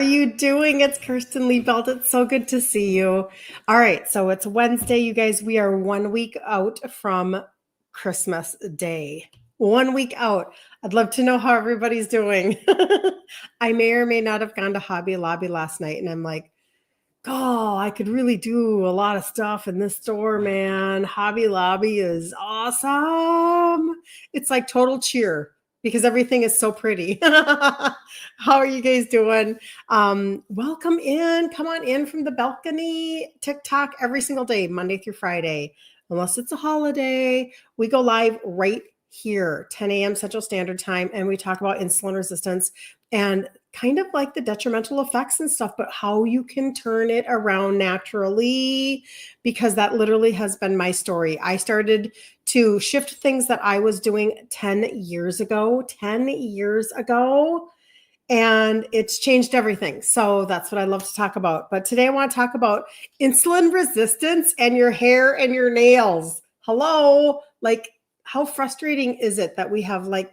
How are you doing? It's Kirsten Liebelt. It's so good to see you. All right, so it's Wednesday, you guys. We are 1 week out from Christmas Day. 1 week out. I'd love to know how everybody's doing. I may or may not have gone to Hobby Lobby last night, and I'm like, oh, I could really do a lot of stuff in this store, man. Hobby Lobby is awesome. It's like total cheer because everything is so pretty. How are you guys doing? Welcome in. Come on in from the balcony. TikTok every single day, Monday through Friday. Unless it's a holiday, we go live right here, 10 a.m. Central Standard Time, and we talk about insulin resistance and kind of like the detrimental effects and stuff, but how you can turn it around naturally, because that literally has been my story. I started to shift things that I was doing 10 years ago, and it's changed everything. So that's what I love to talk about. But today I want to talk about insulin resistance and your hair and your nails. Hello, like how frustrating is it that we have like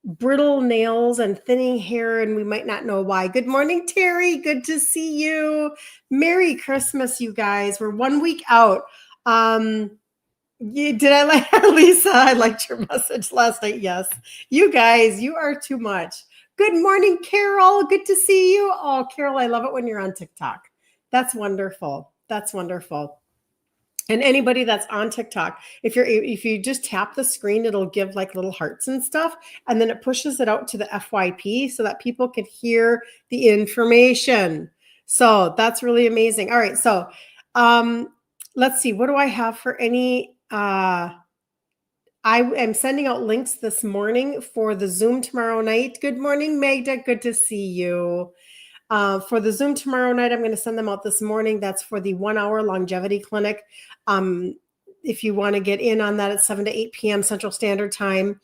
brittle nails and thinning hair and we might not know why. Good morning, Terry. Good to see you. Merry Christmas, you guys. We're 1 week out. Did I like Lisa? I liked your message last night. Yes. You guys, you are too much. Good morning, Carol. Good to see you. Oh, Carol, I love it when you're on TikTok. That's wonderful. That's wonderful. And anybody that's on TikTok, if you just tap the screen, it'll give like little hearts and stuff, and then it pushes it out to the FYP so that people can hear the information. So that's really amazing. All right, so let's see. What do I have for any? I am sending out links this morning for the Zoom tomorrow night. Good morning, Magda. Good to see you. For the Zoom tomorrow night, I'm going to send them out this morning. That's for the 1-hour longevity clinic. If you want to get in on that at 7 to 8 p.m. Central Standard Time,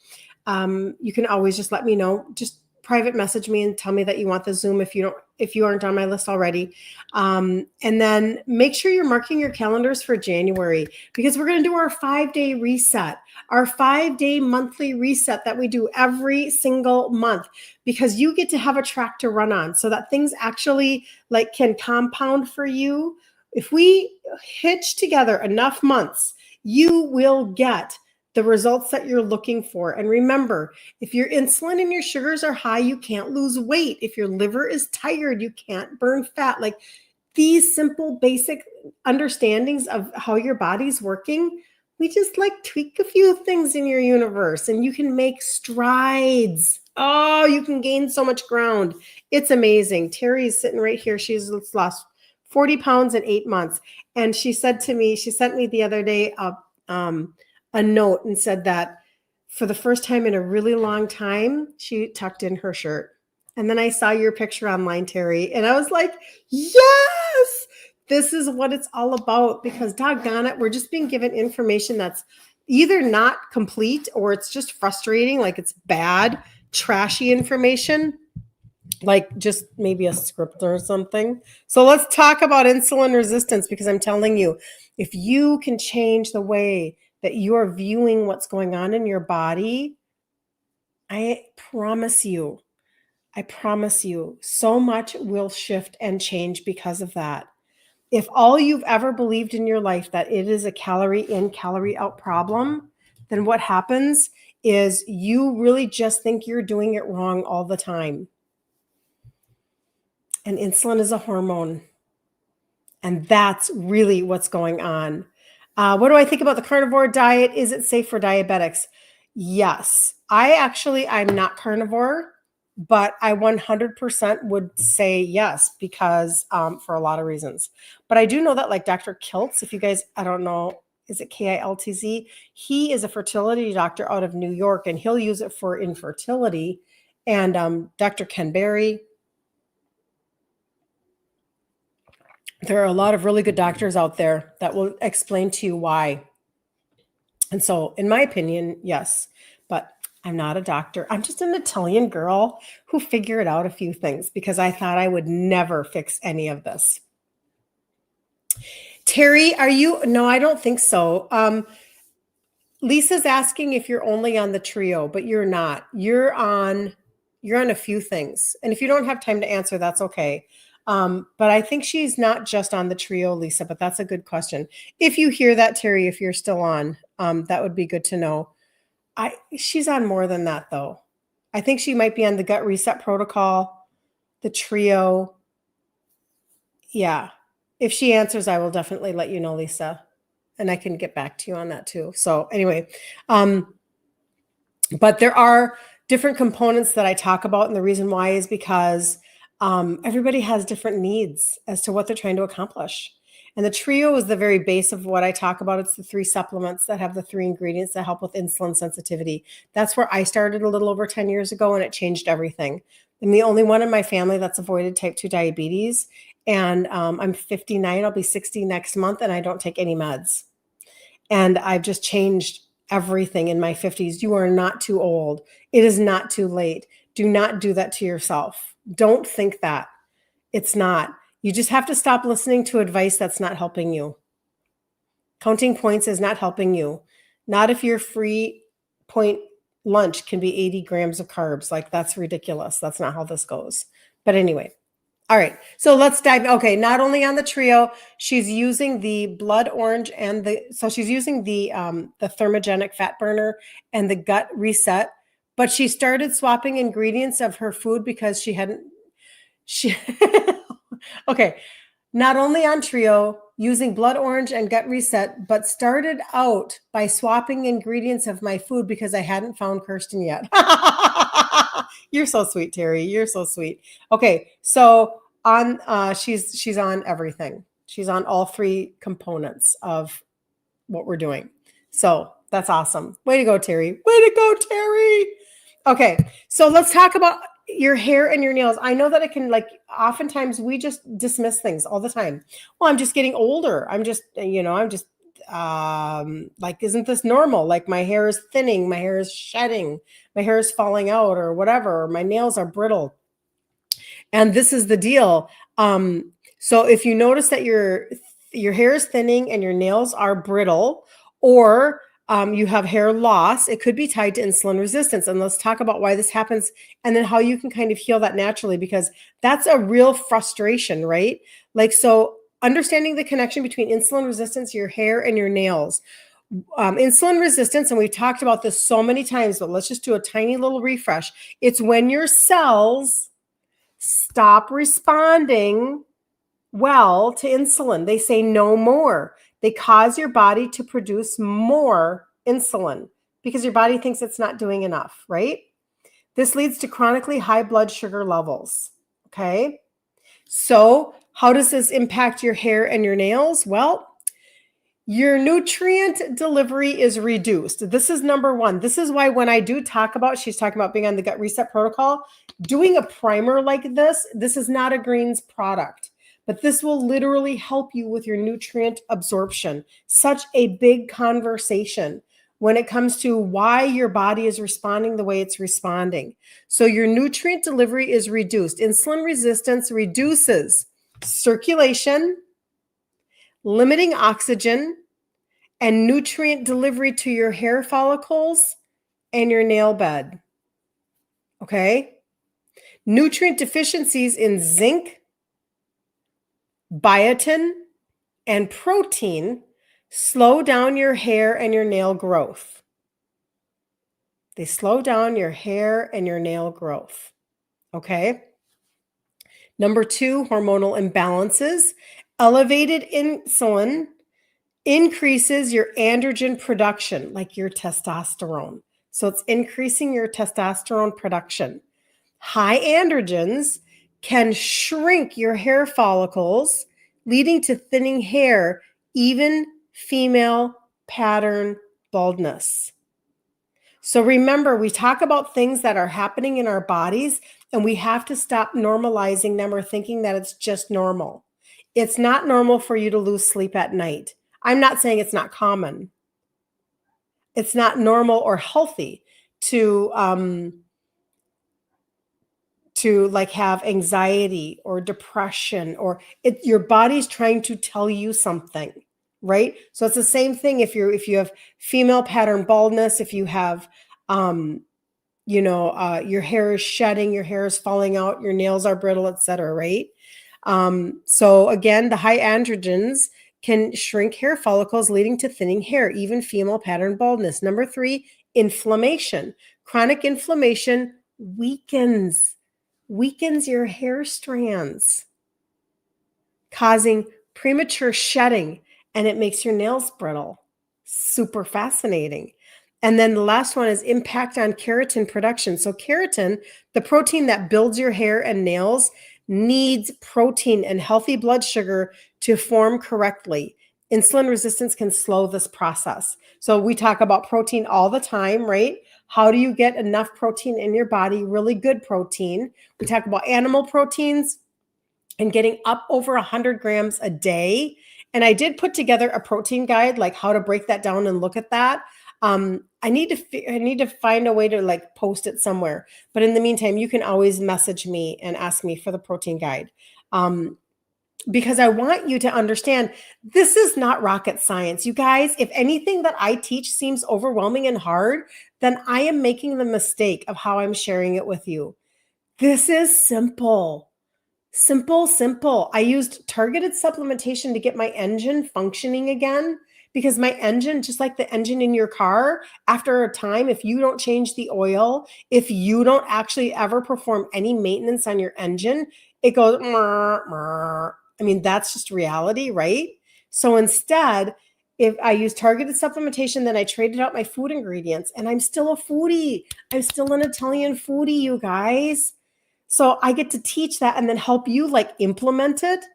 you can always just let me know. Just private message me and tell me that you want the Zoom if you aren't on my list already. And then make sure you're marking your calendars for January, because we're going to do our 5-day reset, our 5-day monthly reset that we do every single month, because you get to have a track to run on so that things actually like can compound for you. If we hitch together enough months, you will get the results that you're looking for. And remember, if your insulin and your sugars are high, you can't lose weight. If your liver is tired, you can't burn fat. Like these simple, basic understandings of how your body's working, we just like tweak a few things in your universe and you can make strides. Oh, you can gain so much ground. It's amazing. Terry's sitting right here. She's lost 40 pounds in 8 months. And she said to me, she sent me the other day a note and said that for the first time in a really long time, she tucked in her shirt. And then I saw your picture online, Terry, and I was like, yes, this is what it's all about, because doggone it, we're just being given information that's either not complete or it's just frustrating, like it's bad, trashy information, like just maybe a script or something. So let's talk about insulin resistance, because I'm telling you, if you can change the way that you're viewing what's going on in your body, I promise you, so much will shift and change because of that. If all you've ever believed in your life that it is a calorie in, calorie out problem, then what happens is you really just think you're doing it wrong all the time. And insulin is a hormone. And that's really what's going on. What do I think about the carnivore diet? Is it safe for diabetics? Yes. I'm not carnivore, but I 100% would say yes, because for a lot of reasons. But I do know that like Dr. Kiltz, if you guys, I don't know, is it Kiltz? He is a fertility doctor out of New York, and he'll use it for infertility. And Dr. Ken Berry, there are a lot of really good doctors out there that will explain to you why. And so, in my opinion, yes, but I'm not a doctor. I'm just an Italian girl who figured out a few things because I thought I would never fix any of this. Terry, are you? No, I don't think so. Lisa's asking if you're only on the trio, but you're not. You're on You're on a few things. And if you don't have time to answer, that's okay. But I think she's not just on the trio, Lisa, but that's a good question. If you hear that, Terry, if you're still on, that would be good to know. She's on more than that, though. I think she might be on the gut reset protocol, the trio. Yeah. If she answers, I will definitely let you know, Lisa. And I can get back to you on that too. So anyway, but there are different components that I talk about. And the reason why is because everybody has different needs as to what they're trying to accomplish. And the trio is the very base of what I talk about. It's the 3 supplements that have the 3 ingredients that help with insulin sensitivity. That's where I started a little over 10 years ago, and it changed everything. I'm the only one in my family that's avoided type 2 diabetes. And I'm 59, I'll be 60 next month, and I don't take any meds. And I've just changed everything in my 50s. You are not too old. It is not too late. Do not do that to yourself. Don't think that. It's not. You just have to stop listening to advice that's not helping you. Counting points is not helping you. Not if your free point lunch can be 80 grams of carbs. Like, that's ridiculous. That's not how this goes. But anyway. All right, so let's dive. Okay, not only on the trio, she's using the blood orange and she's using the thermogenic fat burner and the gut reset, but she started swapping ingredients of her food because she okay, not only on trio using blood orange and gut reset, but started out by swapping ingredients of my food because I hadn't found Kirsten yet. You're so sweet, Terry. You're so sweet. Okay, so on she's on everything. She's on all 3 components of what we're doing. So that's awesome. Way to go, Terry. Way to go, Terry. Okay, so let's talk about your hair and your nails. I know that it can, like, oftentimes we just dismiss things all the time. Well, I'm just getting older. I'm just like, isn't this normal? Like, my hair is thinning, my hair is shedding, my hair is falling out, or whatever, or my nails are brittle. And this is the deal. So if you notice that your hair is thinning and your nails are brittle, or you have hair loss, it could be tied to insulin resistance. And let's talk about why this happens and then how you can kind of heal that naturally, because that's a real frustration, right? Like, so understanding the connection between insulin resistance, your hair, and your nails. Insulin resistance, and we've talked about this so many times, but let's just do a tiny little refresh. It's when your cells stop responding well to insulin. They say no more. They cause your body to produce more insulin because your body thinks it's not doing enough, right? This leads to chronically high blood sugar levels, okay? So how does this impact your hair and your nails? Well, your nutrient delivery is reduced. This is number 1. This is why when I do talk about, she's talking about being on the gut reset protocol, doing a primer like this is not a greens product, but this will literally help you with your nutrient absorption. Such a big conversation when it comes to why your body is responding the way it's responding. So your nutrient delivery is reduced. Insulin resistance reduces circulation, limiting oxygen, and nutrient delivery to your hair follicles and your nail bed. Okay? Nutrient deficiencies in zinc, biotin, and protein slow down your hair and your nail growth. They slow down your hair and your nail growth. Okay? Number 2, hormonal imbalances. Elevated insulin increases your androgen production, like your testosterone. So it's increasing your testosterone production. High androgens can shrink your hair follicles, leading to thinning hair, even female pattern baldness. So remember, we talk about things that are happening in our bodies, and we have to stop normalizing them or thinking that it's just normal. It's not normal for you to lose sleep at night. I'm not saying it's not common. It's not normal or healthy to like have anxiety or depression, or your body's trying to tell you something, right? So it's the same thing if you have female pattern baldness, if you have your hair is shedding, your hair is falling out, your nails are brittle, etc., right? So again, the high androgens can shrink hair follicles, leading to thinning hair, even female pattern baldness. Number 3, inflammation. Chronic inflammation weakens your hair strands, causing premature shedding, and it makes your nails brittle. Super fascinating. And then the last one is impact on keratin production. So keratin, the protein that builds your hair and nails, needs protein and healthy blood sugar to form correctly. Insulin resistance can slow this process. So we talk about protein all the time, right? How do you get enough protein in your body? Really good protein. We talk about animal proteins and getting up over 100 grams a day. And I did put together a protein guide, like how to break that down and look at that. I need to find a way to like post it somewhere. But in the meantime, you can always message me and ask me for the protein guide. Because I want you to understand this is not rocket science. You guys, if anything that I teach seems overwhelming and hard, then I am making the mistake of how I'm sharing it with you. This is simple. Simple. I used targeted supplementation to get my engine functioning again, because my engine, just like the engine in your car, after a time, if you don't change the oil, if you don't actually ever perform any maintenance on your engine, it goes, murr, murr. I mean, that's just reality, right? So instead, if I use targeted supplementation, then I traded out my food ingredients, and I'm still a foodie. I'm still an Italian foodie, you guys. So I get to teach that and then help you like implement it.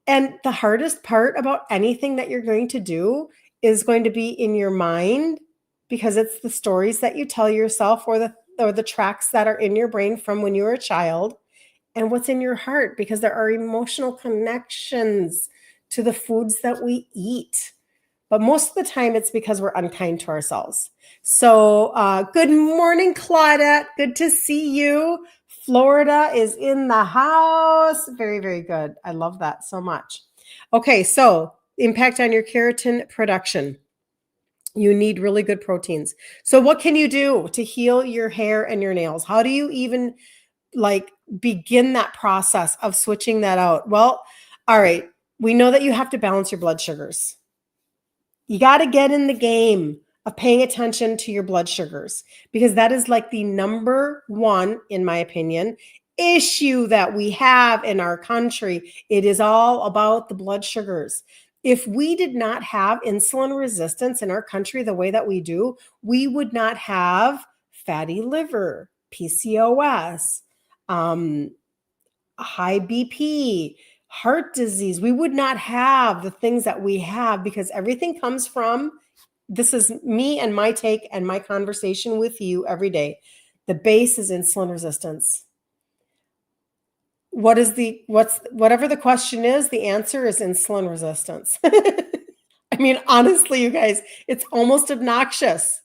And the hardest part about anything that you're going to do is going to be in your mind, because it's the stories that you tell yourself, or the tracks that are in your brain from when you were a child, and what's in your heart, because there are emotional connections to the foods that we eat. But most of the time it's because we're unkind to ourselves. So good morning, Claudette. Good to see you. Florida is in the house. Very, very good. I love that so much. Okay, so impact on your keratin production. You need really good proteins. So what can you do to heal your hair and your nails? How do you even like begin that process of switching that out? Well, all right. We know that you have to balance your blood sugars. You got to get in the game of paying attention to your blood sugars, because that is like the number one, in my opinion, issue that we have in our country. It is all about the blood sugars. If we did not have insulin resistance in our country the way that we do, we would not have fatty liver, PCOS, high BP, heart disease. We would not have the things that we have, because everything comes from, this is me and my take and my conversation with you every day. The base is insulin resistance. Whatever the question is, the answer is insulin resistance. I mean, honestly, you guys, it's almost obnoxious.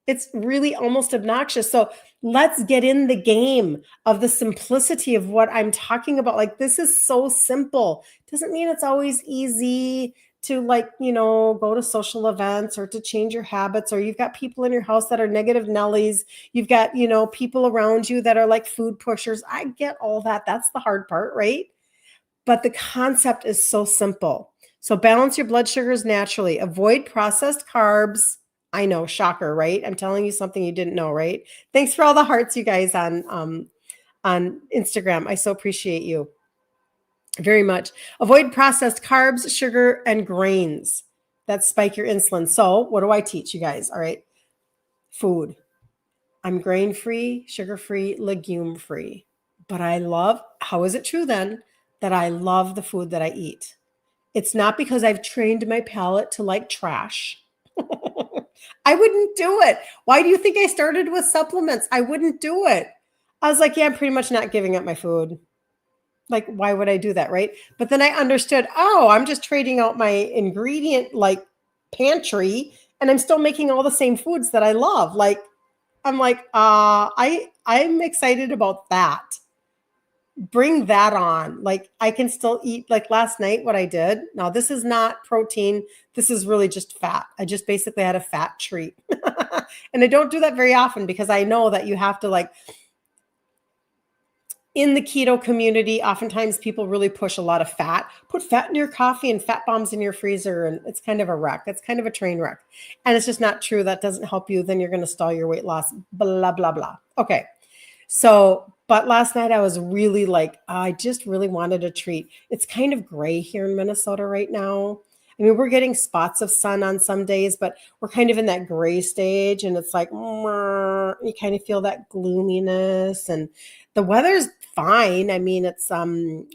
It's really almost obnoxious. So let's get in the game of the simplicity of what I'm talking about. Like, this is so simple. Doesn't mean it's always easy to go to social events or to change your habits, or you've got people in your house that are negative Nellies. You've got, people around you that are like food pushers. I get all that. That's the hard part, right? But the concept is so simple. So balance your blood sugars naturally. Avoid processed carbs. I know, shocker, right? I'm telling you something you didn't know, right? Thanks for all the hearts, you guys, on Instagram. I so appreciate you very much. Avoid processed carbs, sugar, and grains that spike your insulin. So what do I teach you guys? All right. Food. I'm grain-free, sugar-free, legume-free. But how is it true then that I love the food that I eat? It's not because I've trained my palate to like trash. I wouldn't do it. Why do you think I started with supplements? I wouldn't do it. I was like, yeah, I'm pretty much not giving up my food. Like, why would I do that, right? But then I understood, I'm just trading out my ingredient like pantry, and I'm still making all the same foods that I love. Like, I'm like, I'm excited about that. bring that on. Like I can still eat, like last night, what I did. Now, this is not protein. This is really just fat. I just basically had a fat treat. And I don't do that very often because I know that you have to like, in the keto community, oftentimes people really push a lot of fat. Put fat in your coffee and fat bombs in your freezer, and it's kind of a wreck. It's kind of a train wreck. And it's just not true. That doesn't help you. Then you're going to stall your weight loss, blah, blah, blah. Okay. So, but last night I was really like, I just really wanted a treat. It's kind of gray here in Minnesota right now. I mean, we're getting spots of sun on some days, but we're kind of in that gray stage, and it's like, you kind of feel that gloominess, and the weather's fine. I mean, it's,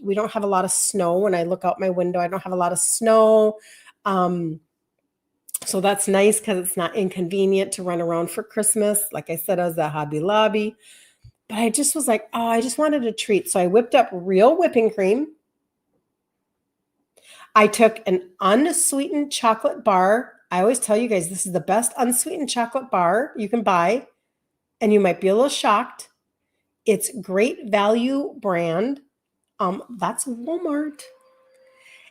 we don't have a lot of snow. When I look out my window, I don't have a lot of snow. So that's nice because it's not inconvenient to run around for Christmas. Like I said, I was at Hobby Lobby. But I just was like, oh, I just wanted a treat. So I whipped up real whipping cream. I took an unsweetened chocolate bar. I always tell you guys, this is the best unsweetened chocolate bar you can buy. And you might be a little shocked. It's Great Value brand. That's Walmart.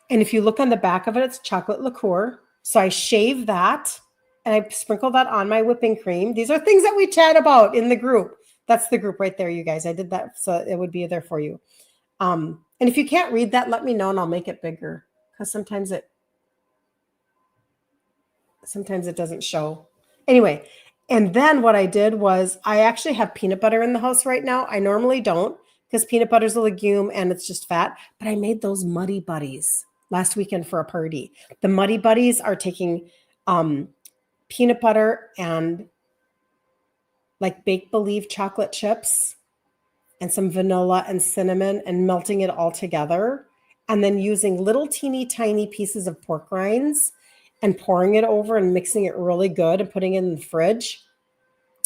And if you look on the back of it, it's chocolate liqueur. So I shave that and I sprinkle that on my whipping cream. These are things that we chat about in the group. That's the group right there, you guys. I did that so it would be there for you. And if you can't read that, let me know and I'll make it bigger because sometimes it doesn't show. Anyway, and then what I did was I actually have peanut butter in the house right now. I normally don't because peanut butter is a legume and it's just fat, but I made those Muddy Buddies last weekend for a party. The Muddy Buddies are taking peanut butter and like Bake Believe chocolate chips and some vanilla and cinnamon and melting it all together and then using little teeny tiny pieces of pork rinds and pouring it over and mixing it really good and putting it in the fridge.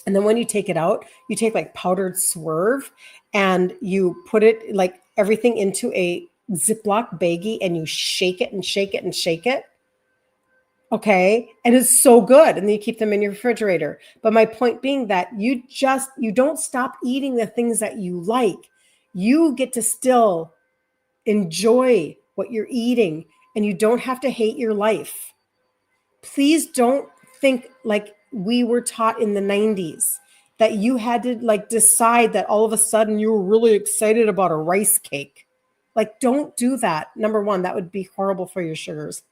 And then when you take it out, you take like powdered swerve and you put it like everything into a Ziploc baggie and you shake it and shake it and shake it. Okay. And it's so good. And then you keep them in your refrigerator. But my point being that you don't stop eating the things that you like. You get to still enjoy what you're eating and you don't have to hate your life. Please don't think like we were taught in the 90s that you had to like decide that all of a sudden you were really excited about a rice cake. Like, don't do that. Number one, that would be horrible for your sugars.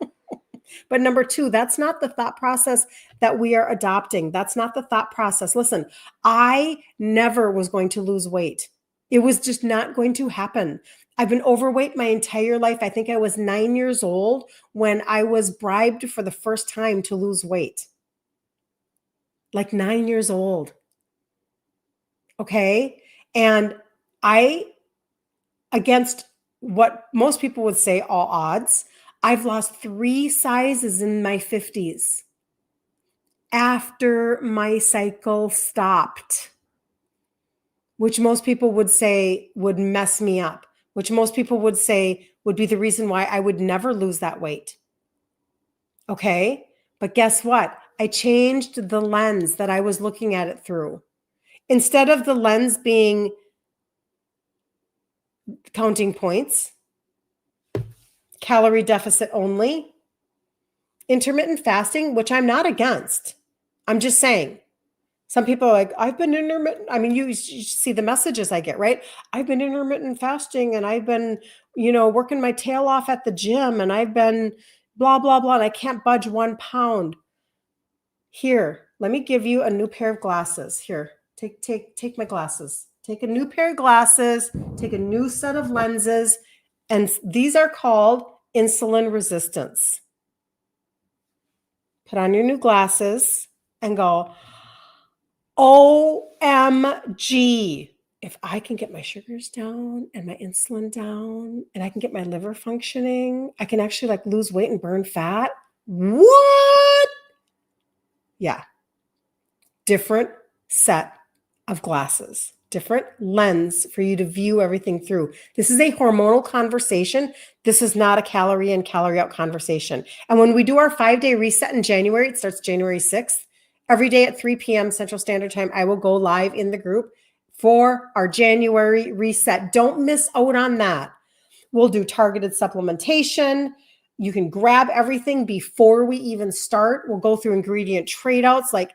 But number two, that's not the thought process that we are adopting. That's not the thought process. Listen, I never was going to lose weight. It was just not going to happen. I've been overweight my entire life. I think I was 9 years old when I was bribed for the first time to lose weight. Like 9 years old. Okay. And against what most people would say, all odds, I've lost 3 sizes in my 50s after my cycle stopped, which most people would say would mess me up, which most people would say would be the reason why I would never lose that weight. Okay. But guess what? I changed the lens that I was looking at it through. Instead of the lens being counting points, calorie deficit only, intermittent fasting, which I'm not against. I'm just saying, some people are like, I've been intermittent. I mean, you see the messages I get, right? I've been intermittent fasting and I've been, working my tail off at the gym and I've been blah, blah, blah. And I can't budge 1 pound. Here, let me give you a new pair of glasses. Here, take my glasses. Take a new pair of glasses, take a new set of lenses. And these are called Insulin Resistance. Put on your new glasses and go, OMG. If I can get my sugars down and my insulin down and I can get my liver functioning, I can actually like lose weight and burn fat. What? Yeah. Different set of glasses. Different lens for you to view everything through. This is a hormonal conversation. This is not a calorie in, calorie out conversation. And when we do our 5-day reset in January, it starts January 6th. Every day at 3 p.m. Central Standard Time, I will go live in the group for our January reset. Don't miss out on that. We'll do targeted supplementation. You can grab everything before we even start. We'll go through ingredient trade outs. Like,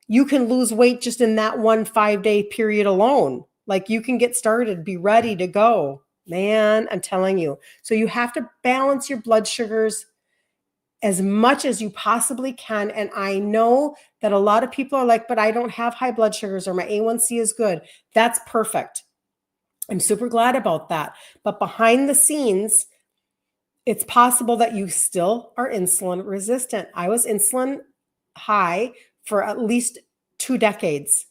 you can lose weight just in that 1 5-day period alone. Like, you can get started, be ready to go. Man, I'm telling you. So you have to balance your blood sugars as much as you possibly can. And I know that a lot of people are like, but I don't have high blood sugars, or my A1C is good. That's perfect. I'm super glad about that. But behind the scenes, it's possible that you still are insulin resistant. I was insulin high for at least 2 decades,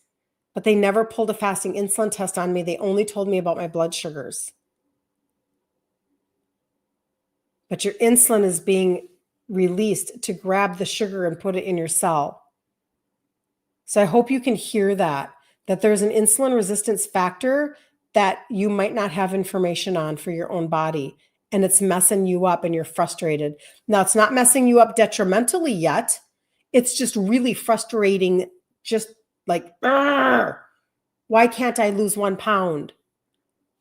but they never pulled a fasting insulin test on me. They only told me about my blood sugars. But your insulin is being released to grab the sugar and put it in your cell. So I hope you can hear that there's an insulin resistance factor that you might not have information on for your own body, and it's messing you up and you're frustrated. Now, it's not messing you up detrimentally yet. It's just really frustrating. Just like, why can't I lose 1 pound?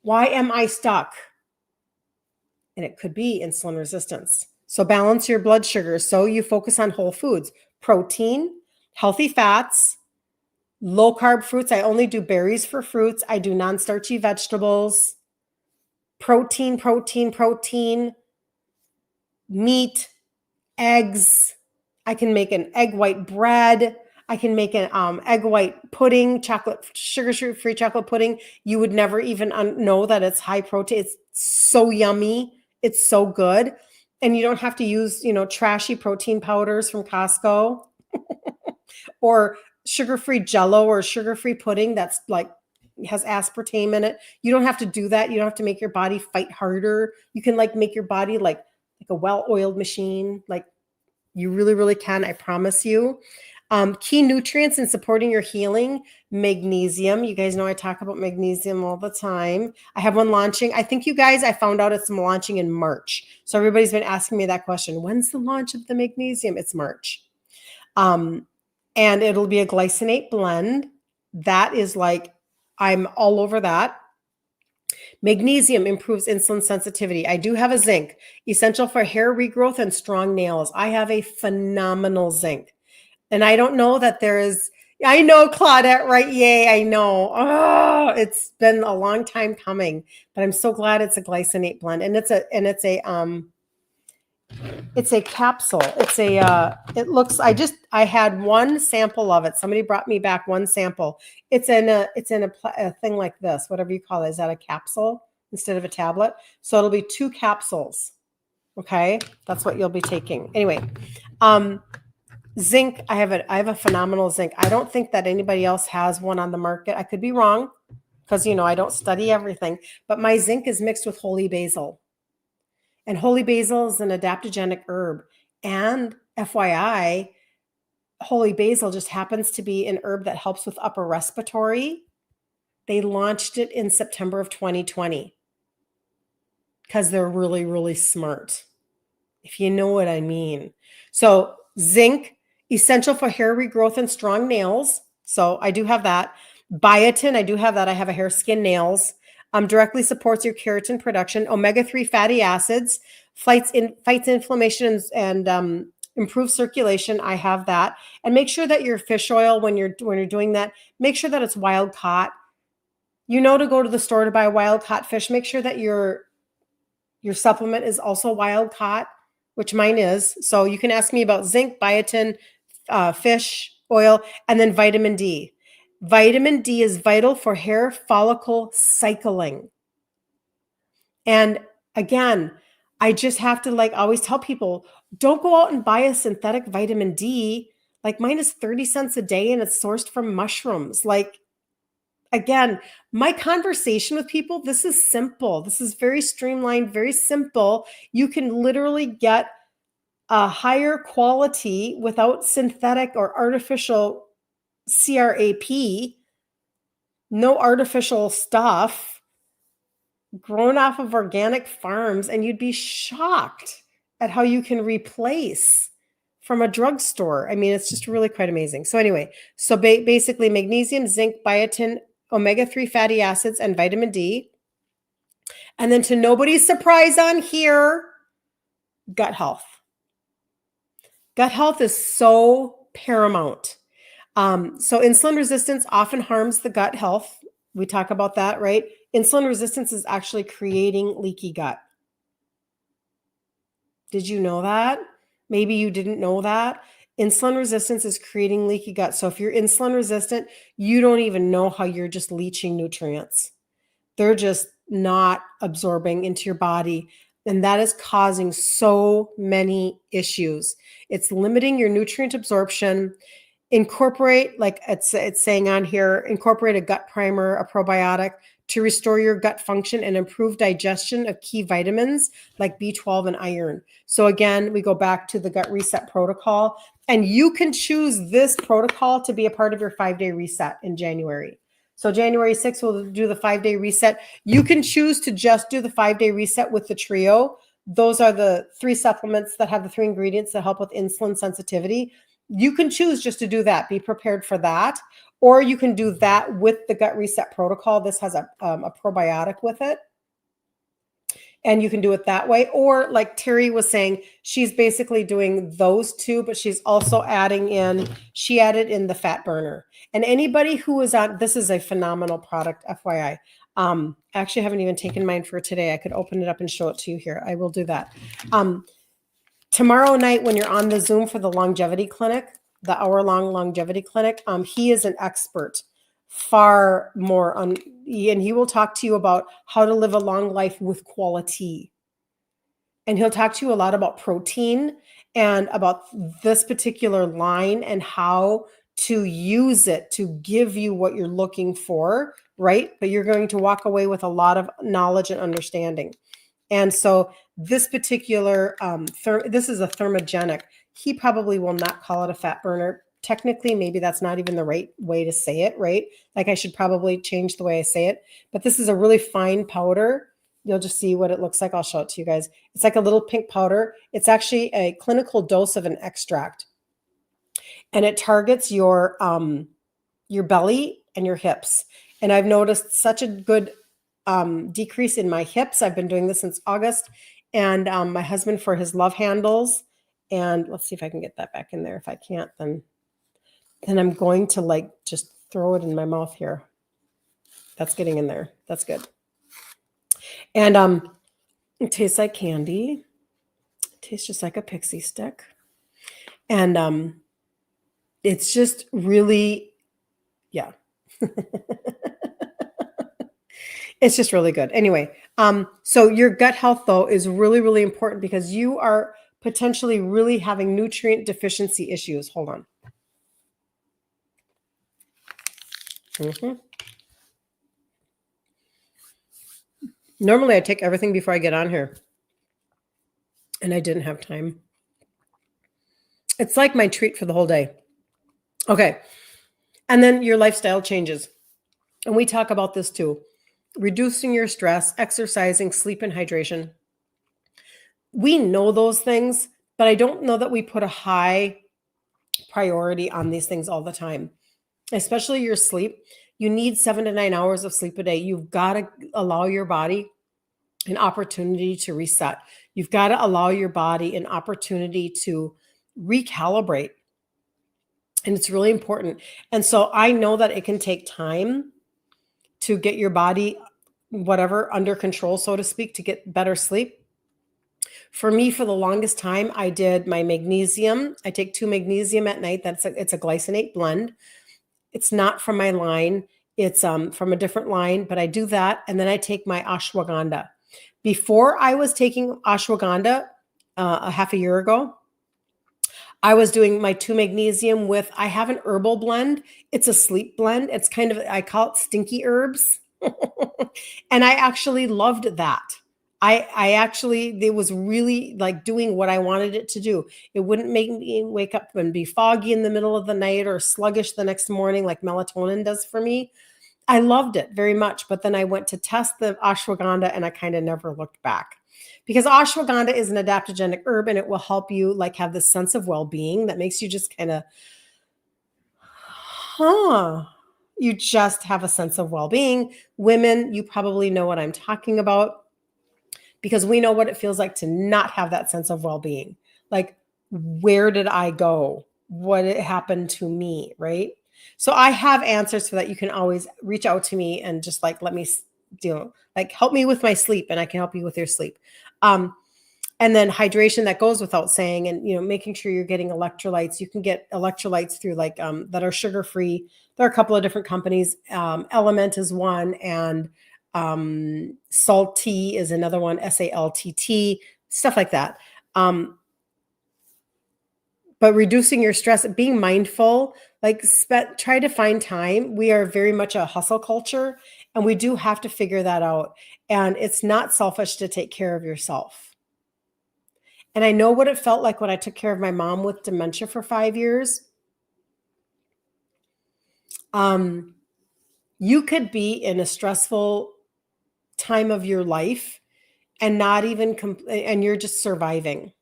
Why am I stuck? And it could be insulin resistance. So balance your blood sugar. So you focus on whole foods, protein, healthy fats, low carb fruits. I only do berries for fruits. I do non-starchy vegetables, protein, meat, eggs. I can make an egg white bread. I can make an egg white pudding, sugar-free chocolate pudding. You would never even know that it's high protein. It's so yummy. It's so good. And you don't have to use, trashy protein powders from Costco or sugar-free Jello or sugar-free pudding that's like has aspartame in it. You don't have to do that. You don't have to make your body fight harder. You can make your body like a well-oiled machine. Like, you really, really can. I promise you. Key nutrients in supporting your healing: magnesium. You guys know I talk about magnesium all the time. I have one launching. I think I found out it's launching in March. So everybody's been asking me that question. When's the launch of the magnesium? It's March. And it'll be a glycinate blend. That is I'm all over that. Magnesium improves insulin sensitivity. I do have a zinc, essential for hair regrowth and strong nails. I have a phenomenal zinc. And I don't know that I know, Claudette, right? Yay, I know. Oh, it's been a long time coming, but I'm so glad it's a glycinate blend. And it's a capsule. I had one sample of it. Somebody brought me back one sample. It's in a thing like this, whatever you call it. Is that a capsule instead of a tablet? So it'll be 2 capsules. Okay. That's what you'll be taking. Anyway, zinc. I have a phenomenal zinc. I don't think that anybody else has one on the market. I could be wrong because, I don't study everything, but my zinc is mixed with holy basil. And holy basil is an adaptogenic herb. And FYI, holy basil just happens to be an herb that helps with upper respiratory. They launched it in September of 2020 because they're really, really smart, if you know what I mean. So zinc, essential for hair regrowth and strong nails. So I do have that. Biotin, I do have that. I have a hair, skin, nails. Directly supports your keratin production. Omega-3 fatty acids, fights inflammation and improves circulation. I have that. And make sure that your fish oil, when you're doing that, make sure that it's wild caught. To go to the store to buy wild caught fish. Make sure that your supplement is also wild caught, which mine is. So you can ask me about zinc, biotin, fish oil, and then vitamin D. Vitamin D is vital for hair follicle cycling. And again, I just have to always tell people, don't go out and buy a synthetic vitamin D. Mine is 30 cents a day and it's sourced from mushrooms. Again, my conversation with people, this is simple. This is very streamlined, very simple. You can literally get a higher quality without synthetic or artificial CRAP, no artificial stuff, grown off of organic farms, and you'd be shocked at how you can replace from a drugstore. I mean, it's just really quite amazing. So anyway, basically magnesium, zinc, biotin, omega-3 fatty acids, and vitamin D. And then to nobody's surprise on here, gut health. Gut health is so paramount. So insulin resistance often harms the gut health. We talk about that, right? Insulin resistance is actually creating leaky gut. Did you know that? Maybe you didn't know that. Insulin resistance is creating leaky gut. So if you're insulin resistant, you don't even know how you're just leaching nutrients. They're just not absorbing into your body. And that is causing so many issues. It's limiting your nutrient absorption. Incorporate, like it's saying on here, incorporate a gut primer, a probiotic to restore your gut function and improve digestion of key vitamins like B12 and iron. So again, we go back to the gut reset protocol, and you can choose this protocol to be a part of your 5-day reset in January. So January 6th, we'll do the 5-day reset. You can choose to just do the 5-day reset with the trio. Those are the 3 supplements that have the 3 ingredients that help with insulin sensitivity. You can choose just to do that. Be prepared for that. Or you can do that with the gut reset protocol. This has a probiotic with it. And you can do it that way. Or like Terry was saying, she's basically doing those 2, but she's also adding in, she added in the fat burner. And anybody who is on, this is a phenomenal product, FYI. I actually haven't even taken mine for today. I could open it up and show it to you here. I will do that. Tomorrow night, when you're on the Zoom for the longevity clinic, the hour-long longevity clinic, he is an expert, far more on, and he will talk to you about how to live a long life with quality. And he'll talk to you a lot about protein and about this particular line and how to use it to give you what you're looking for, right? But you're going to walk away with a lot of knowledge and understanding. And so this particular, this is a thermogenic. He probably will not call it a fat burner. Technically, maybe that's not even the right way to say it, right? Like I should probably change the way I say it. But this is a really fine powder. You'll just see what it looks like. I'll show it to you guys. It's like a little pink powder. It's actually a clinical dose of an extract. And it targets your belly and your hips. And I've noticed such a good decrease in my hips. I've been doing this since August, and my husband for his love handles. And let's see if I can get that back in there. If I can't, then I'm going to like just throw it in my mouth here. That's getting in there. That's good. And it tastes like candy. It tastes just like a pixie stick. And it's just really, yeah. It's just really good. Anyway, so your gut health, though, is really, really important because you are potentially really having nutrient deficiency issues. Hold on. Normally, I take everything before I get on here, and I didn't have time. It's like my treat for the whole day. Okay. And then your lifestyle changes. And we talk about this too. Reducing your stress, exercising, sleep, and hydration. We know those things, but I don't know that we put a high priority on these things all the time, especially your sleep. You need 7 to 9 hours of sleep a day. You've got to allow your body an opportunity to reset. You've got to allow your body an opportunity to recalibrate. And it's really important. And so I know that it can take time to get your body, whatever, under control, so to speak, to get better sleep. For me, for the longest time, I did my magnesium. I take 2 magnesium at night. It's a glycinate blend. It's not from my line. It's from a different line, but I do that. And then I take my ashwagandha. Before I was taking ashwagandha a half a year ago, I was doing my 2 magnesium with, I have an herbal blend. It's a sleep blend. It's kind of, I call it stinky herbs. And I actually loved that. I actually, it was really like doing what I wanted it to do. It wouldn't make me wake up and be foggy in the middle of the night or sluggish the next morning like melatonin does for me. I loved it very much. But then I went to test the ashwagandha and I kind of never looked back. Because ashwagandha is an adaptogenic herb and it will help you like have this sense of well-being that makes you just kind of, You just have a sense of well-being. Women, you probably know what I'm talking about because we know what it feels like to not have that sense of well-being. Like, where did I go? What happened to me, right? So I have answers for that. You can always reach out to me and just like let me, like help me with my sleep, and I can help you with your sleep. Um, and then hydration, that goes without saying, and making sure you're getting electrolytes. You can get electrolytes through like that are sugar free. There are a couple of different companies. Element is one, and Salty is another one. SALTT, stuff like that. But reducing your stress, being mindful, like try to find time. We are very much a hustle culture, and we do have to figure that out. And it's not selfish to take care of yourself. And I know what it felt like when I took care of my mom with dementia for 5 years. You could be in a stressful time of your life and not even and you're just surviving.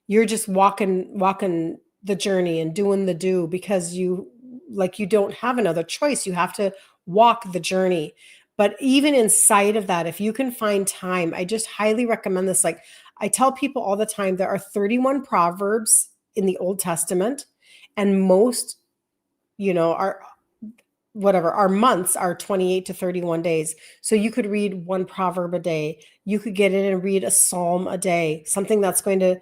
You're just walking the journey and doing the do because you don't have another choice. You have to walk the journey. But even inside of that, if you can find time, I just highly recommend this. Like, I tell people all the time, there are 31 proverbs in the Old Testament, and most, our months are 28 to 31 days. So you could read one proverb a day. You could get in and read a psalm a day, something that's going to,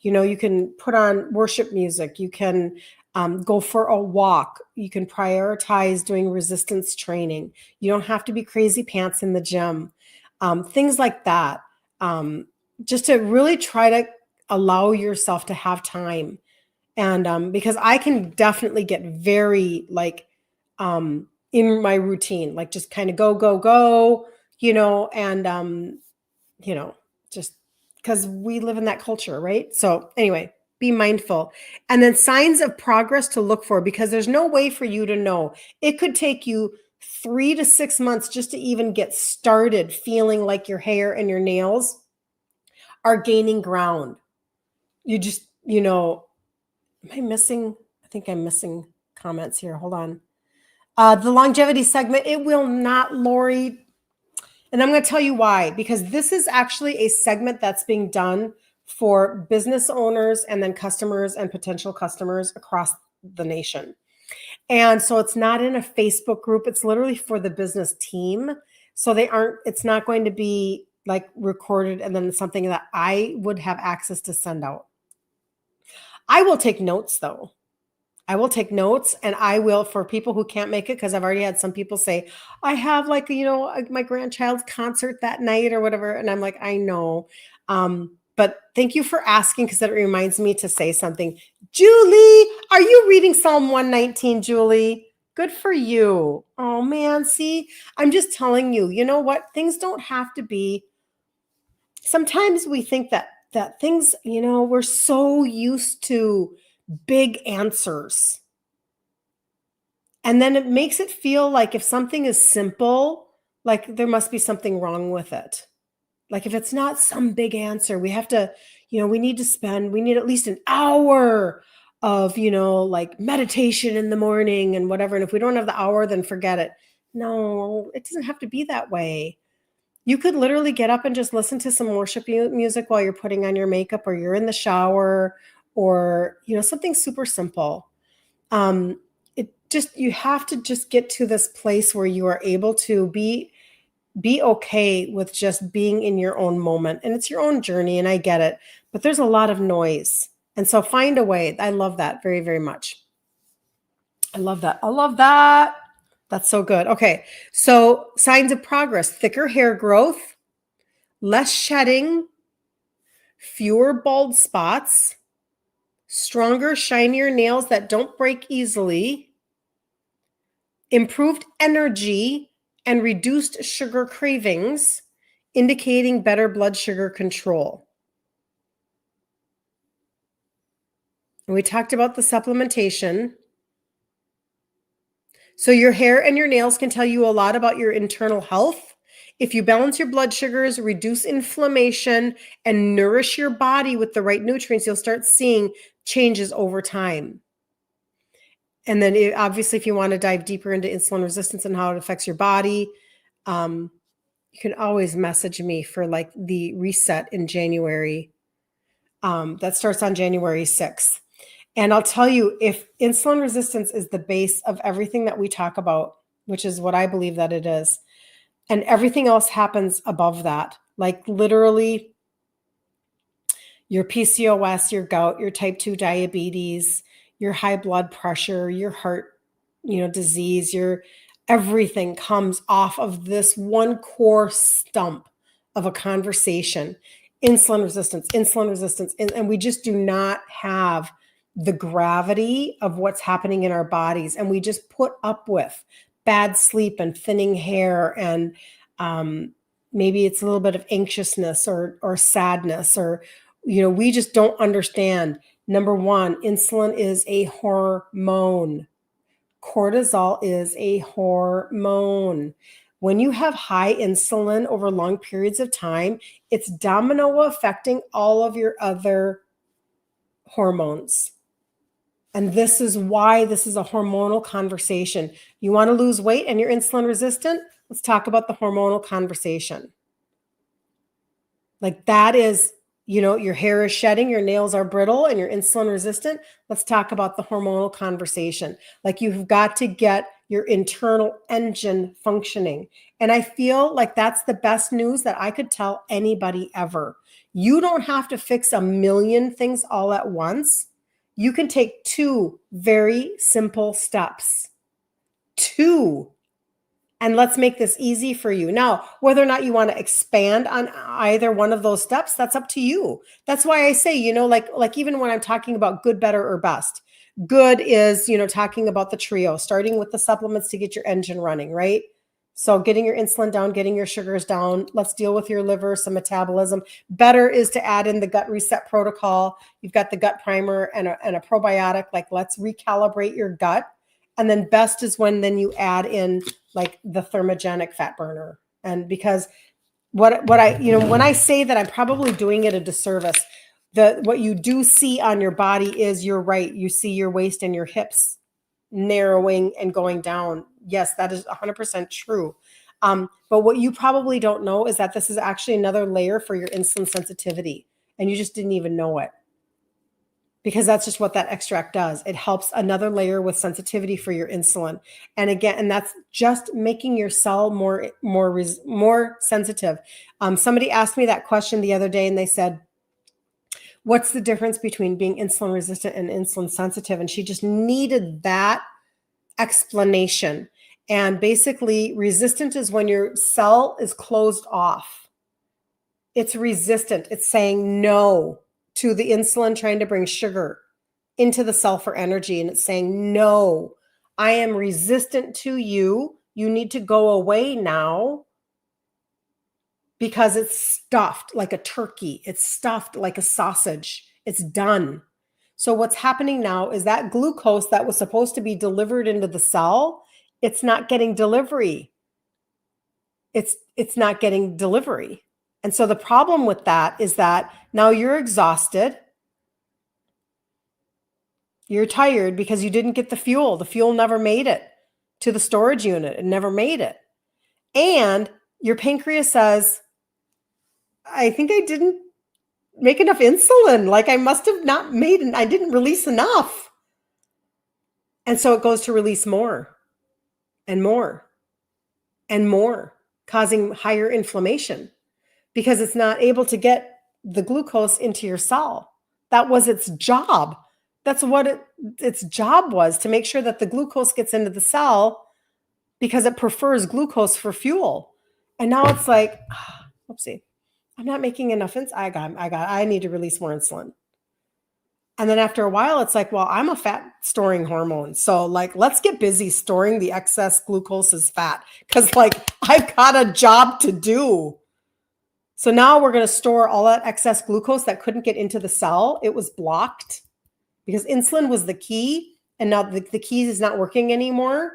you can put on worship music. You can go for a walk. You can prioritize doing resistance training. You don't have to be crazy pants in the gym. Things like that. Just to really try to allow yourself to have time. And because I can definitely get very in my routine, like just kind of go, go, go, and just because we live in that culture, right? So anyway, be mindful. And then signs of progress to look for, because there's no way for you to know. It could take you 3 to 6 months just to even get started feeling like your hair and your nails are gaining ground. You just, am I missing? I think I'm missing comments here. Hold on. The longevity segment, it will not, Lori. And I'm going to tell you why, because this is actually a segment that's being done for business owners and then customers and potential customers across the nation. And so it's not in a Facebook group. It's literally for the business team. So it's not going to be like recorded and then something that I would have access to send out. I will take notes though. I will take notes, and I will, for people who can't make it, because I've already had some people say, I have my grandchild's concert that night or whatever. And I'm like, I know. But thank you for asking, because that reminds me to say something. Julie, are you reading Psalm 119, Julie? Good for you. Oh man, see, I'm just telling you, you know what? Things don't have to be. Sometimes we think that things, we're so used to big answers. And then it makes it feel like if something is simple, like there must be something wrong with it. Like if it's not some big answer, we have to, we need at least an hour of, like meditation in the morning and whatever. And if we don't have the hour, then forget it. No, it doesn't have to be that way. You could literally get up and just listen to some worship music while you're putting on your makeup, or you're in the shower, or, something super simple. You have to just get to this place where you are able to be okay with just being in your own moment. And it's your own journey, and I get it, but there's a lot of noise. And so find a way. I love that very, very much. I love that. I love that. That's so good. Okay. So signs of progress: thicker hair growth, less shedding, fewer bald spots, stronger, shinier nails that don't break easily, improved energy, and reduced sugar cravings, indicating better blood sugar control. And we talked about the supplementation. So your hair and your nails can tell you a lot about your internal health. If you balance your blood sugars, reduce inflammation, and nourish your body with the right nutrients, you'll start seeing changes over time. And then obviously, if you want to dive deeper into insulin resistance and how it affects your body, you can always message me for like the reset in January. That starts on January 6th. And I'll tell you, if insulin resistance is the base of everything that we talk about, which is what I believe that it is, and everything else happens above that, like literally your PCOS, your gout, your type 2 diabetes, your high blood pressure, your heart, disease, your everything comes off of this one core stump of a conversation. Insulin resistance, and we just do not have the gravity of what's happening in our bodies, and we just put up with bad sleep and thinning hair, and maybe it's a little bit of anxiousness or sadness, or we just don't understand. Number one, insulin is a hormone. Cortisol is a hormone. When you have high insulin over long periods of time, it's domino affecting all of your other hormones. And this is why this is a hormonal conversation. You want to lose weight and you're insulin resistant? Let's talk about the hormonal conversation. Like that is, your hair is shedding, your nails are brittle, and you're insulin resistant. Let's talk about the hormonal conversation. Like you've got to get your internal engine functioning. And I feel like that's the best news that I could tell anybody ever. You don't have to fix a million things all at once. You can take 2 very simple steps. 2. And let's make this easy for you. Now, whether or not you want to expand on either one of those steps, that's up to you. That's why I say, like even when I'm talking about good, better, or best, good is, talking about the trio, starting with the supplements to get your engine running, right? So getting your insulin down, getting your sugars down. Let's deal with your liver, some metabolism. Better is to add in the gut reset protocol. You've got the gut primer and a probiotic. Like let's recalibrate your gut. And then best is when then you add in like the thermogenic fat burner. And because what I, when I say that, I'm probably doing it a disservice. What you do see on your body is, you're right. You see your waist and your hips narrowing and going down. Yes, that is 100% true. But what you probably don't know is that this is actually another layer for your insulin sensitivity. And you just didn't even know it. Because that's just what that extract does. It helps another layer with sensitivity for your insulin. And again, and that's just making your cell more sensitive. Somebody asked me that question the other day and they said, what's the difference between being insulin resistant and insulin sensitive? And she just needed that explanation. And basically, resistant is when your cell is closed off. It's resistant. It's saying no to the insulin trying to bring sugar into the cell for energy. And it's saying, no, I am resistant to you. You need to go away now, because it's stuffed like a turkey. It's stuffed like a sausage. It's done. So what's happening now is that glucose that was supposed to be delivered into the cell, it's not getting delivery. It's not getting delivery. And so the problem with that is that now you're exhausted. You're tired because you didn't get the fuel. The fuel never made it to the storage unit. It never made it. And your pancreas says, I think I didn't make enough insulin. Like I must have not made it. I didn't release enough. And so it goes to release more and more and more, causing higher inflammation, because it's not able to get the glucose into your cell. That was its job. That's what its job was, to make sure that the glucose gets into the cell, because it prefers glucose for fuel. And now it's like, oopsie, I'm not making enough insulin. I need to release more insulin. And then after a while, it's like, well, I'm a fat storing hormone. So like, let's get busy storing the excess glucose as fat, because like I've got a job to do. So now we're going to store all that excess glucose that couldn't get into the cell. It was blocked because insulin was the key. And now the key is not working anymore.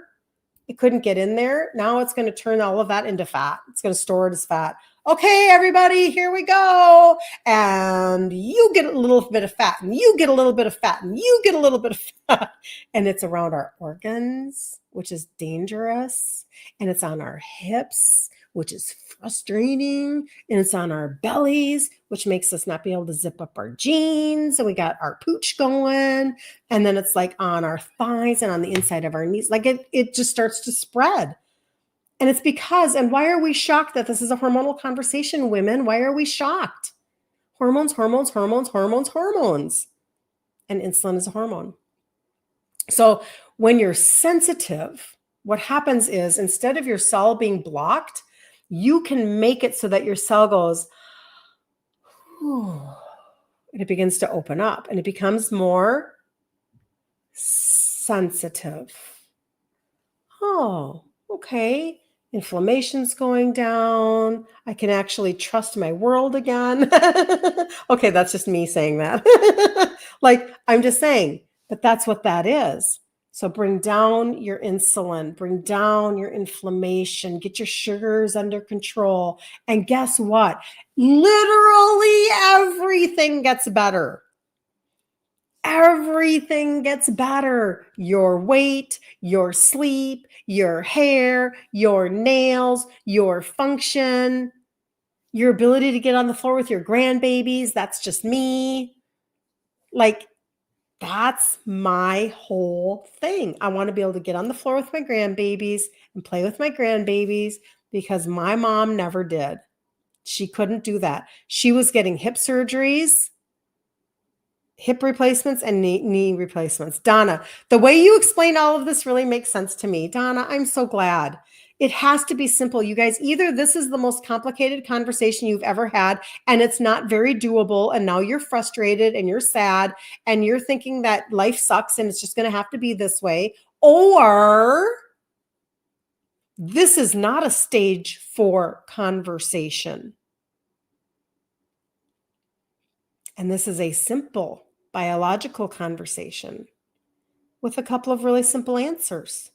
It couldn't get in there. Now it's going to turn all of that into fat. It's going to store it as fat. Okay, everybody, here we go. And you get a little bit of fat, and you get a little bit of fat, and you get a little bit of fat. And it's around our organs, which is dangerous. And it's on our hips, which is frustrating. And it's on our bellies, which makes us not be able to zip up our jeans. And we got our pooch going. And then it's like on our thighs and on the inside of our knees. Like it just starts to spread. And it's because, and why are we shocked that this is a hormonal conversation, women? Why are we shocked? Hormones, hormones, hormones, hormones, hormones. And insulin is a hormone. So when you're sensitive, what happens is instead of your cell being blocked, you can make it so that your cell goes, and it begins to open up and it becomes more sensitive. Oh, okay. Inflammation's going down. I can actually trust my world again. Okay, that's just me saying that. Like, I'm just saying, but that's what that is. So bring down your insulin, bring down your inflammation, get your sugars under control. And guess what? Literally everything gets better. Everything gets better. Your weight, your sleep, your hair, your nails, your function, your ability to get on the floor with your grandbabies. That's just me. Like, that's my whole thing. I want to be able to get on the floor with my grandbabies and play with my grandbabies because my mom never did. She couldn't do that. She was getting hip surgeries, hip replacements, and knee replacements. Donna, the way you explain all of this really makes sense to me. Donna, I'm so glad. It has to be simple. You guys, either this is the most complicated conversation you've ever had, and it's not very doable, and now you're frustrated and you're sad, and you're thinking that life sucks and it's just going to have to be this way, or this is not a stage 4 conversation. And this is a simple biological conversation with a couple of really simple answers.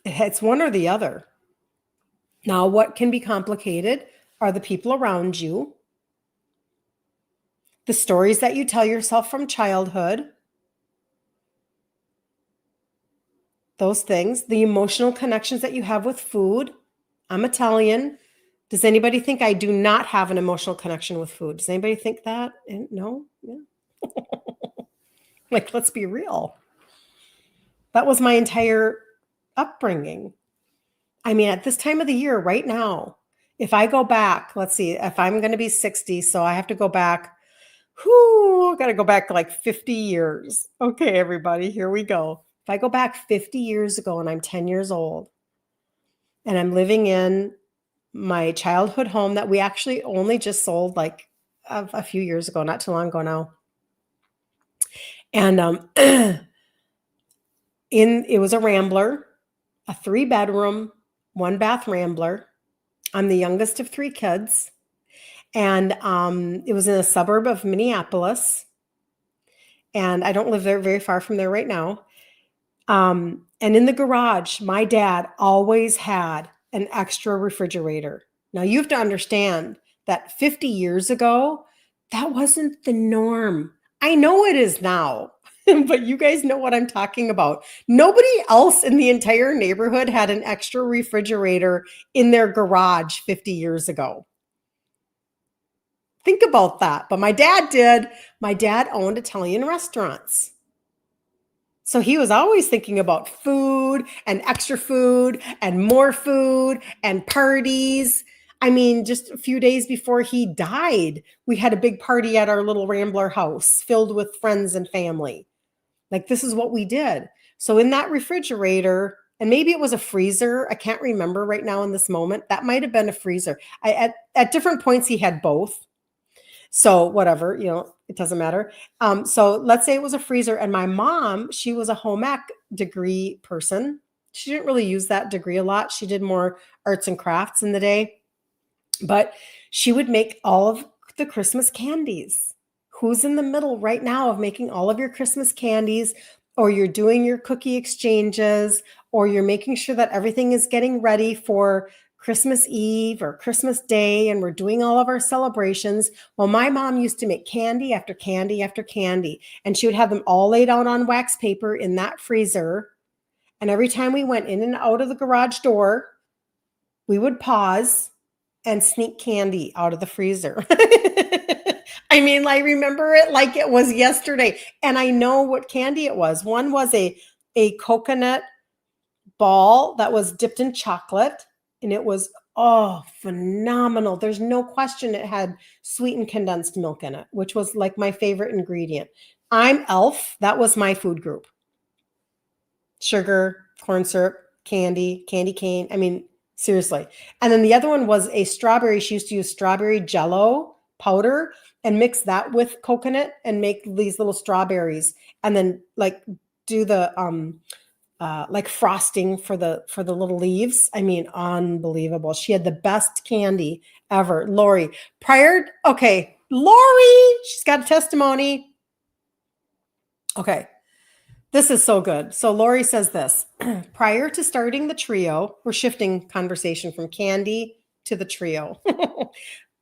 It's one or the other. Now, what can be complicated are the people around you, the stories that you tell yourself from childhood, those things, the emotional connections that you have with food. I'm Italian. Does anybody think I do not have an emotional connection with food? Does anybody think that? No? Yeah. Like, let's be real. That was my entire upbringing. I mean, at this time of the year, right now, if I go back, let's see, if I'm going to be 60, so I have to go back, got to go back like 50 years. Okay, everybody, here we go. If I go back 50 years ago and I'm 10 years old and I'm living in my childhood home that we actually only just sold like a few years ago, not too long ago now. And it was a rambler, a 3-bedroom, 1-bath rambler. I'm the youngest of 3 kids. And it was in a suburb of Minneapolis. And I don't live there very far from there right now. And in the garage, my dad always had an extra refrigerator. Now you have to understand that 50 years ago, that wasn't the norm. I know it is now, but you guys know what I'm talking about. Nobody else in the entire neighborhood had an extra refrigerator in their garage 50 years ago. Think about that. But my dad did. My dad owned Italian restaurants. So he was always thinking about food and extra food and more food and parties. I mean, just a few days before he died, we had a big party at our little Rambler house filled with friends and family. Like, this is what we did. So in that refrigerator, and maybe it was a freezer, I can't remember right now in this moment. That might have been a freezer. At different points, he had both. So whatever, it doesn't matter. So let's say it was a freezer, and my mom, she was a home ec degree person. She didn't really use that degree a lot. She did more arts and crafts in the day, but she would make all of the Christmas candies. Who's in the middle right now of making all of your Christmas candies, or you're doing your cookie exchanges, or you're making sure that everything is getting ready for Christmas Eve or Christmas Day, and we're doing all of our celebrations. Well, my mom used to make candy after candy after candy, and she would have them all laid out on wax paper in that freezer. And every time we went in and out of the garage door, we would pause and sneak candy out of the freezer. I mean, I remember it like it was yesterday. And I know what candy it was. One was a coconut ball that was dipped in chocolate, and it was, oh, phenomenal. There's no question it had sweetened condensed milk in it, which was like my favorite ingredient. I'm Elf. That was my food group. Sugar, corn syrup, candy cane. I mean, seriously. And then the other one was a strawberry. She used to use strawberry jello powder and mix that with coconut and make these little strawberries, and then like do the like frosting for the little leaves. I mean, unbelievable. She had the best candy ever. Lori, Lori, she's got a testimony. Okay. This is so good. So Lori says this, prior to starting the trio, we're shifting conversation from candy to the trio.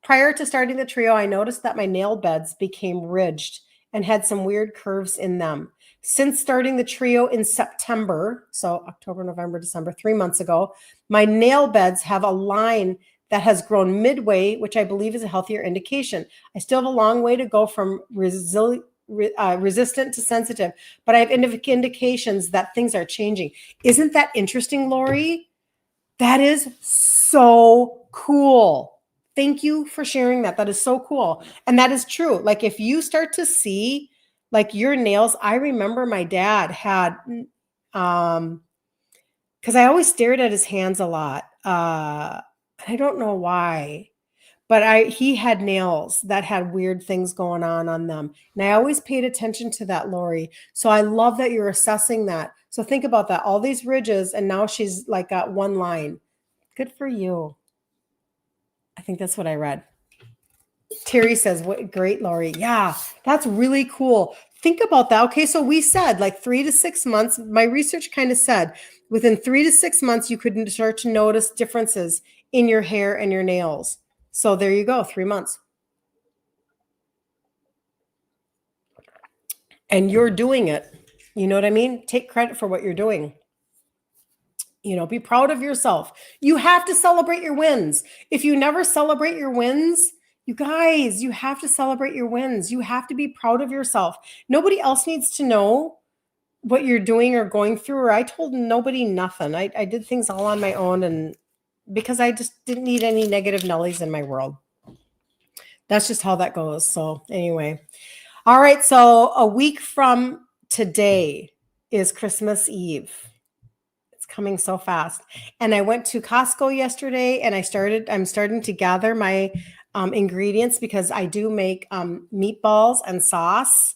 Prior to starting the trio, I noticed that my nail beds became ridged and had some weird curves in them. Since starting the trio in September, so October, November, December, 3 months ago, my nail beds have a line that has grown midway, which I believe is a healthier indication. I still have a long way to go from resistant to sensitive, but I have indications that things are changing. Isn't that interesting, Lori? That is so cool. Thank you for sharing that. That is so cool. And that is true. Like if you start to see like your nails, I remember my dad had, because I always stared at his hands a lot. I don't know why, but he had nails that had weird things going on them. And I always paid attention to that, Lori. So I love that you're assessing that. So think about that, all these ridges, and now she's like got one line. Good for you. I think that's what I read. Terry says, what great, Lori. Yeah, that's really cool. Think about that. Okay, so we said like 3 to 6 months. My research kind of said within 3 to 6 months, you could start to notice differences in your hair and your nails. So there you go, 3 months. And you're doing it. You know what I mean? Take credit for what you're doing. You know, be proud of yourself. You have to celebrate your wins. If you never celebrate your wins, you guys, you have to celebrate your wins. You have to be proud of yourself. Nobody else needs to know what you're doing or going through, or I told nobody nothing. I did things all on my own, and because I just didn't need any negative Nellies in my world. That's just how that goes. So anyway. All right. So a week from today is Christmas Eve. Coming so fast. And I went to Costco yesterday, and I'm starting to gather my ingredients, because I do make meatballs and sauce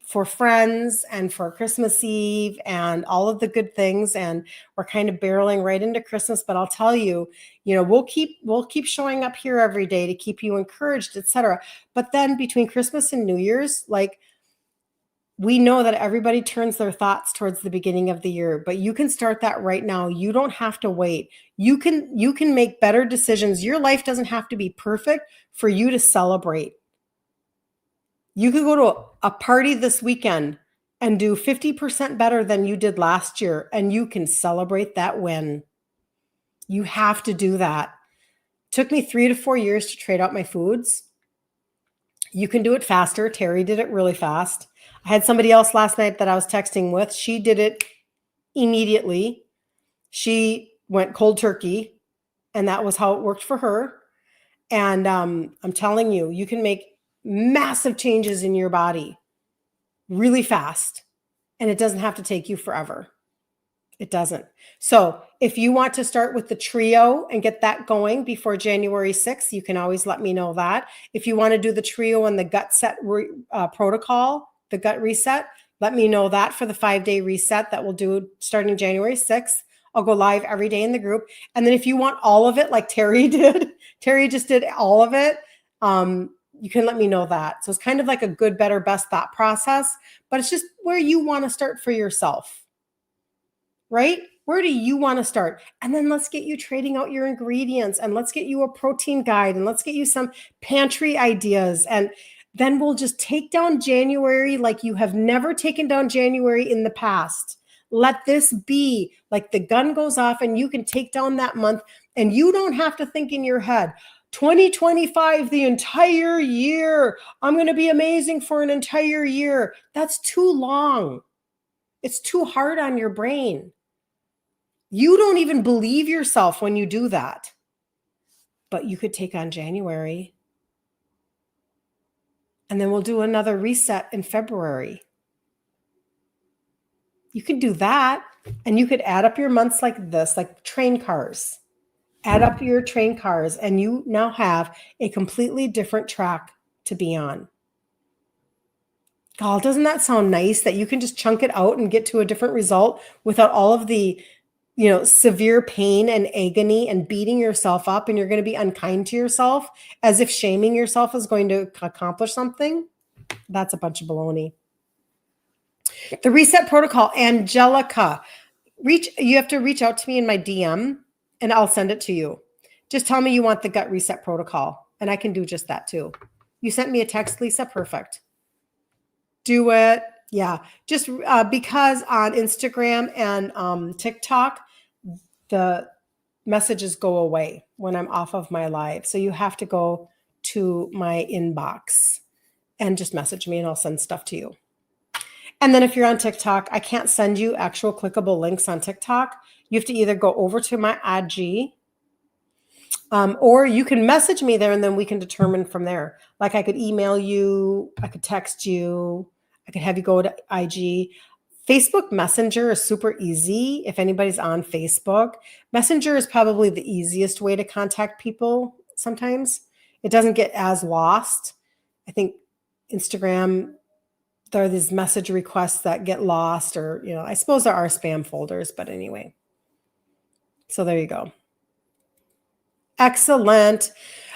for friends and for Christmas Eve and all of the good things. And we're kind of barreling right into Christmas, but I'll tell you, we'll keep showing up here every day to keep you encouraged, etc. But then between Christmas and New Year's, like, we know that everybody turns their thoughts towards the beginning of the year, but you can start that right now. You don't have to wait. You can make better decisions. Your life doesn't have to be perfect for you to celebrate. You could go to a party this weekend and do 50% better than you did last year, and you can celebrate that win. You have to do that. It took me 3 to 4 years to trade out my foods. You can do it faster. Terry did it really fast. I had somebody else last night that I was texting with. She did it immediately. She went cold turkey, and that was how it worked for her. And I'm telling you, you can make massive changes in your body really fast, and it doesn't have to take you forever. It doesn't. So if you want to start with the trio and get that going before January 6th, you can always let me know that. If you want to do the trio and the gut set protocol, the gut reset, let me know that for the 5-day reset that we'll do starting January 6th. I'll go live every day in the group. And then if you want all of it, like Terry did, Terry just did all of it. You can let me know that. So it's kind of like a good, better, best thought process, but it's just where you want to start for yourself. right? Where do you want to start? And then let's get you trading out your ingredients, and let's get you a protein guide, and let's get you some pantry ideas. And then we'll just take down January like you have never taken down January in the past. Let this be like the gun goes off and you can take down that month, and you don't have to think in your head, 2025, the entire year. I'm going to be amazing for an entire year. That's too long. It's too hard on your brain. You don't even believe yourself when you do that. But you could take on January. And then we'll do another reset in February. You could do that. And you could add up your months like this, like train cars. Add up your train cars, and you now have a completely different track to be on. God, doesn't that sound nice that you can just chunk it out and get to a different result without all of the, severe pain and agony and beating yourself up, and you're going to be unkind to yourself as if shaming yourself is going to accomplish something? That's a bunch of baloney. The reset protocol, Angelica, you have to reach out to me in my DM and I'll send it to you. Just tell me you want the gut reset protocol and I can do just that too. You sent me a text, Lisa. Perfect. Do it. Yeah. Just because on Instagram and TikTok, the messages go away when I'm off of my live. So you have to go to my inbox and just message me and I'll send stuff to you. And then if you're on TikTok, I can't send you actual clickable links on TikTok. You have to either go over to my IG or you can message me there and then we can determine from there. Like I could email you, I could text you, I could have you go to IG. Facebook Messenger is super easy. If anybody's on Facebook, Messenger is probably the easiest way to contact people sometimes. It doesn't get as lost. I think Instagram, there are these message requests that get lost, or, I suppose there are spam folders, but anyway. So there you go. Excellent.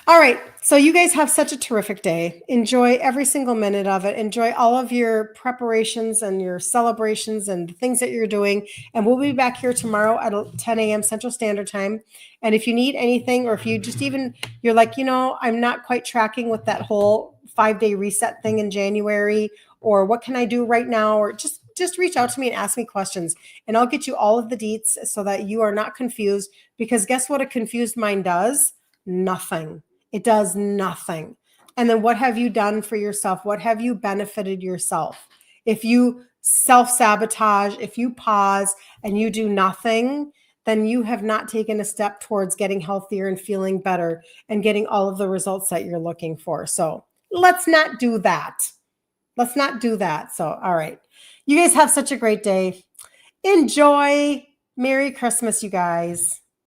All right. So you guys have such a terrific day. Enjoy every single minute of it. Enjoy all of your preparations and your celebrations and the things that you're doing. And we'll be back here tomorrow at 10 a.m. Central Standard Time. And if you need anything, or if you just you're like, I'm not quite tracking with that whole 5-day reset thing in January, or what can I do right now? Or just reach out to me and ask me questions, and I'll get you all of the deets so that you are not confused, because guess what a confused mind does? Nothing. It does nothing. And then what have you done for yourself? What have you benefited yourself? If you self-sabotage, if you pause and you do nothing, then you have not taken a step towards getting healthier and feeling better and getting all of the results that you're looking for. So let's not do that. Let's not do that. So, all right. You guys have such a great day. Enjoy. Merry Christmas, you guys.